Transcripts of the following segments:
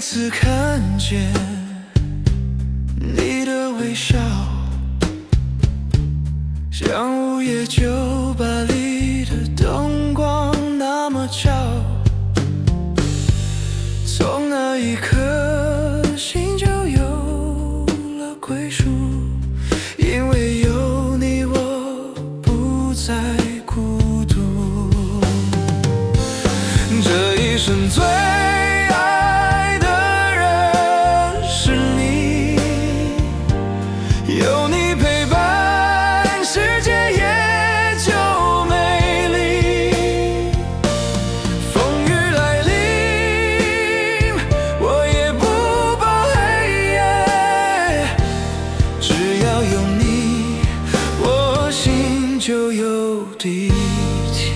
次看见你的微笑，像午夜酒吧里的灯光那么照。从那一刻，心就有了归属，因为有你，我不再孤独。这一生最爱的人是你，有你陪伴，世界也就美丽。风雨来临，我也不怕黑夜，只要有你，我心就有底气。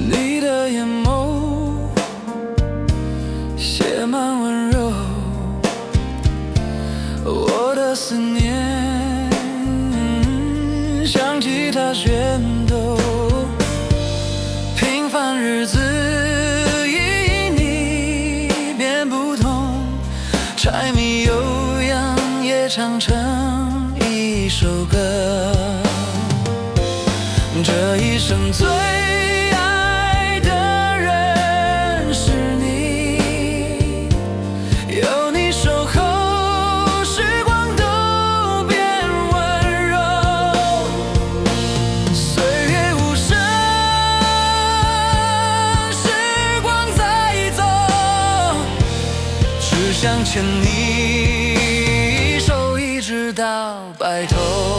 你的眼眸写满温柔，我的思念像吉他弦抖。平凡日子因你变不同，柴米油盐也唱成一首歌。这一生最爱的人是你，有你守候，时光都变温柔。岁月无声，时光在走，只想牵你手，一直到白头。